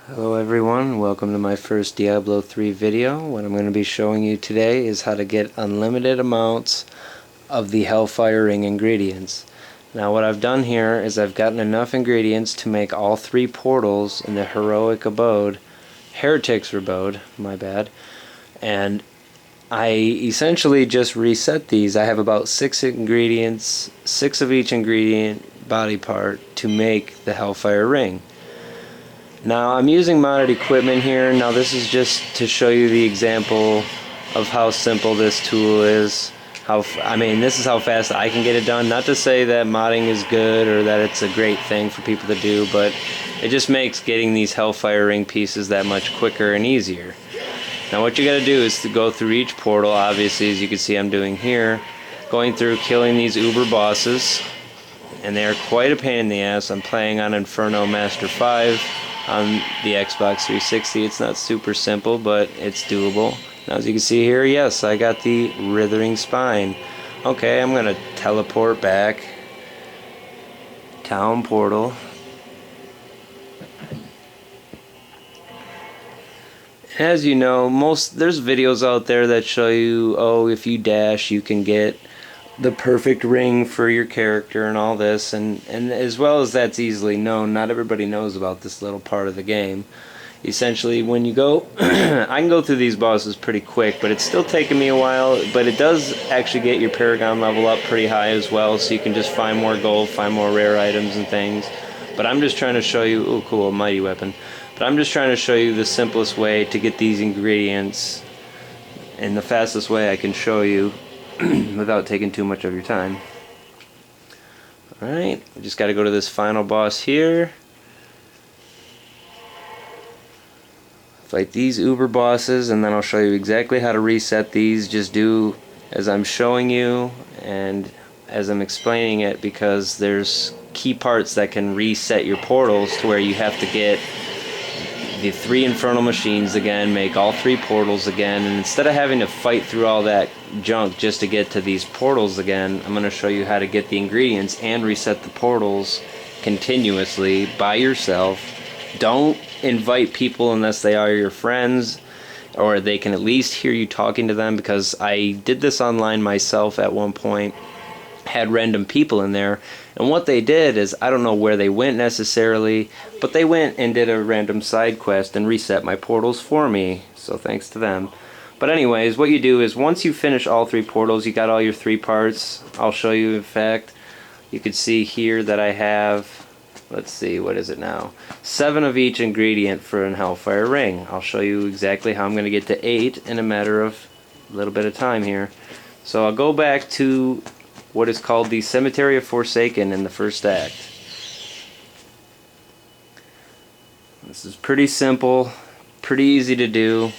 Hello everyone, welcome to my first Diablo 3 video. What I'm going to be showing you today is how to get unlimited amounts of the Hellfire Ring ingredients. Now what I've done here is I've gotten enough ingredients to make all 3 portals in the Heretic's Abode, my bad, and I essentially just reset these. I have about 6 ingredients, 6 of each ingredient body part to make the Hellfire Ring. Now I'm using modded equipment here. Now this is just to show you the example of how simple this tool is. This is how fast I can get it done. Not to say that modding is good or that it's a great thing for people to do, but it just makes getting these Hellfire Ring pieces that much quicker and easier. Now what you gotta do is to go through each portal, obviously, as you can see I'm doing here, going through killing these uber bosses, and they are quite a pain in the ass. I'm playing on Inferno Master 5 on the Xbox 360. It's not super simple, but it's doable. Now as you can see here, yes, I got the Withering Spine. Okay, I'm gonna teleport back. Town portal. As you know, there's videos out there that show you, oh, if you dash you can get the perfect ring for your character and all this, and as well as that's easily known, not everybody knows about this little part of the game. Essentially, when you go I can go through these bosses pretty quick, but it's still taking me a while, but it does actually get your Paragon level up pretty high as well, so you can just find more gold, find more rare items and things. But I'm just trying to show you, oh cool, a mighty weapon, but I'm just trying to show you the simplest way to get these ingredients and the fastest way I can show you without taking too much of your time. Alright, we just got to go to this final boss here. Fight these uber bosses, and then I'll show you exactly how to reset these. Just do as I'm showing you and as I'm explaining it, because there's key parts that can reset your portals to where you have to get the 3 infernal machines again, make all 3 portals again, and instead of having to fight through all that junk just to get to these portals again, I'm going to show you how to get the ingredients and reset the portals continuously by yourself. Don't invite people unless they are your friends, or they can at least hear you talking to them, because I did this online myself at one point, had random people in there, and what they did is, I don't know where they went necessarily, but they went and did a random side quest and reset my portals for me, so thanks to them. But anyways, what you do is, once you finish all 3 portals, you got all your 3 parts. I'll show you. In fact, you can see here that I have, let's see, what is it now, 7 of each ingredient for an Hellfire Ring. I'll show you exactly how I'm going to get to 8 in a matter of a little bit of time here. So I'll go back to what is called the Cemetery of Forsaken in the first act. This is pretty simple, pretty easy to do.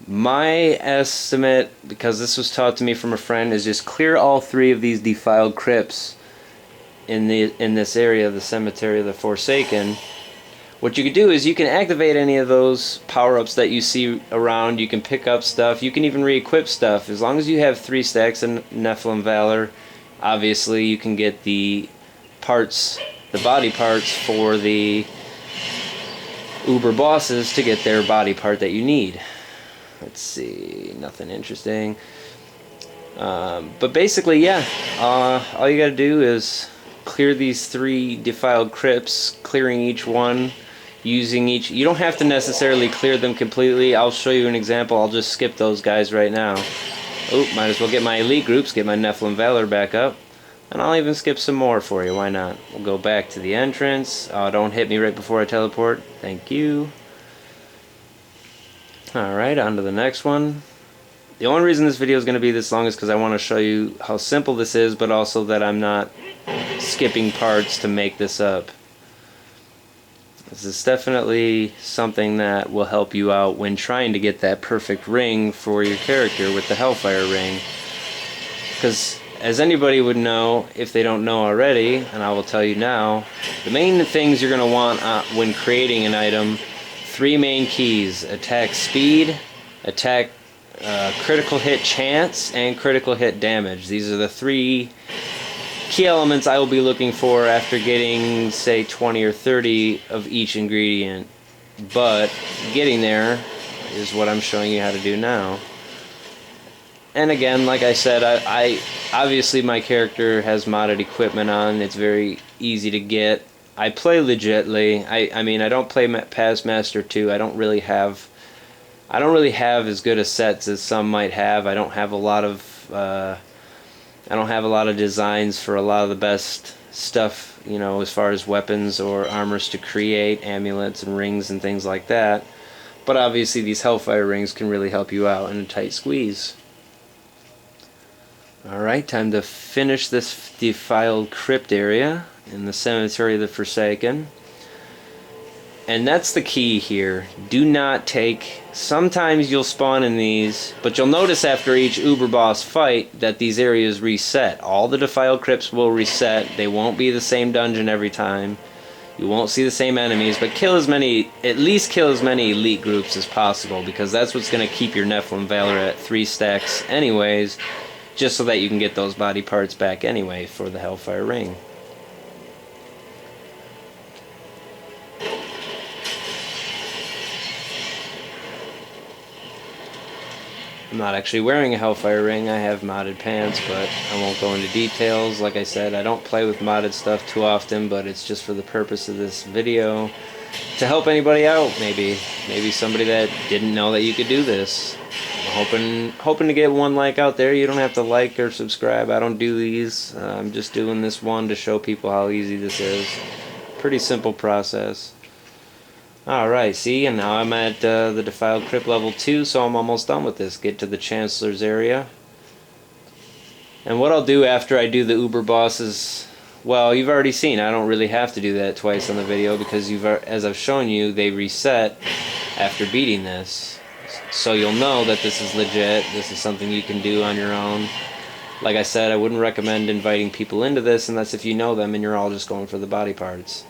My estimate, because this was taught to me from a friend, is just clear all 3 of these defiled crypts in this area of the Cemetery of the Forsaken. What you can do is you can activate any of those power-ups that you see around. You can pick up stuff. You can even re-equip stuff. As long as you have 3 stacks of Nephilim Valor, obviously you can get the parts, the body parts for the uber bosses to get their body part that you need. Let's see, nothing interesting. But basically, yeah, all you gotta do is clear these 3 defiled crypts, clearing each one, using each. You don't have to necessarily clear them completely. I'll show you an example. I'll just skip those guys right now. Oh, might as well get my elite groups, get my Nephilim Valor back up, and I'll even skip some more for you. Why not? We'll go back to the entrance. Don't hit me right before I teleport. Thank you. Alright, on to the next one. The only reason this video is going to be this long is because I want to show you how simple this is, but also that I'm not skipping parts to make this up. This is definitely something that will help you out when trying to get that perfect ring for your character with the Hellfire Ring. Because as anybody would know, if they don't know already, and I will tell you now, the main things you're going to want when creating an item, 3 main keys: attack speed, attack critical hit chance, and critical hit damage. These are the 3 key elements I will be looking for after getting, say, 20 or 30 of each ingredient. But getting there is what I'm showing you how to do now. And again, like I said, I obviously my character has modded equipment on. It's very easy to get. I play legitly. I mean, I don't play past Master 2. I don't really have as good a sets as some might have. I don't have a lot of designs for a lot of the best stuff, you know, as far as weapons or armors to create, amulets and rings and things like that. But obviously these Hellfire Rings can really help you out in a tight squeeze. Alright, time to finish this defiled crypt area in the Cemetery of the Forsaken. And that's the key here. Do not take... Sometimes you'll spawn in these, but you'll notice after each Uber Boss fight that these areas reset. All the defiled crypts will reset. They won't be the same dungeon every time. You won't see the same enemies, but at least kill as many elite groups as possible, because that's what's going to keep your Nephilim Valor at 3 stacks anyways, just so that you can get those body parts back anyway for the Hellfire Ring. I'm not actually wearing a Hellfire Ring. I have modded pants, but I won't go into details. Like I said, I don't play with modded stuff too often, but it's just for the purpose of this video to help anybody out. Maybe somebody that didn't know that you could do this. I'm hoping to get one like out there. You don't have to like or subscribe. I don't do these. I'm just doing this one to show people how easy this is. Pretty simple process. Alright, see, and now I'm at the Defiled Crypt level 2, so I'm almost done with this. Get to the Chancellor's area. And what I'll do after I do the Uber Bosses, well, you've already seen, I don't really have to do that twice on the video, because as I've shown you, they reset after beating this. So you'll know that this is legit, this is something you can do on your own. Like I said, I wouldn't recommend inviting people into this unless if you know them and you're all just going for the body parts.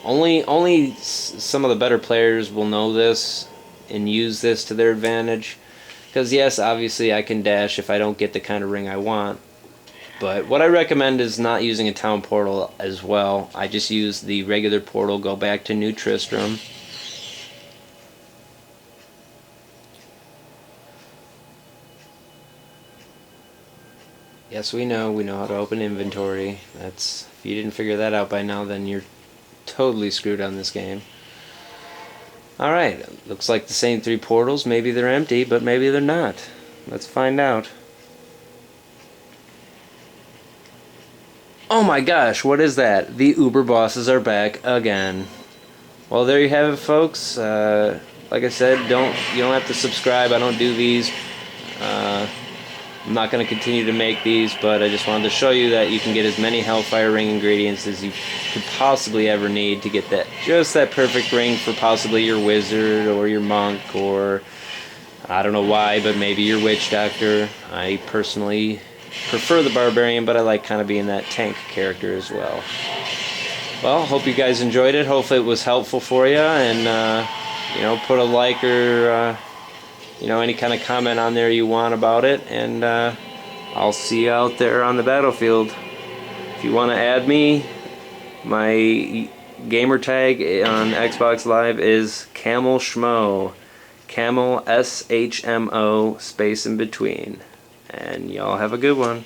Only some of the better players will know this and use this to their advantage. Because yes, obviously I can dash if I don't get the kind of ring I want. But what I recommend is not using a town portal as well. I just use the regular portal, go back to New Tristram. Yes, we know how to open inventory. If you didn't figure that out by now, then you're totally screwed on this game. Alright, looks like the same 3 portals. Maybe they're empty, but maybe they're not. Let's find out. Oh my gosh, what is that? The Uber Bosses are back again. Well, there you have it, folks. Like I said, you don't have to subscribe. I don't do these. I'm not going to continue to make these, but I just wanted to show you that you can get as many Hellfire Ring ingredients as you could possibly ever need to get just that perfect ring for possibly your wizard or your monk, or I don't know why, but maybe your witch doctor. I personally prefer the barbarian, but I like kind of being that tank character as well. Well, hope you guys enjoyed it. Hopefully it was helpful for you, and put a like or any kind of comment on there you want about it, and I'll see you out there on the battlefield. If you want to add me, my gamer tag on Xbox Live is Camel Shmo. Camel, SHMO, space in between. And y'all have a good one.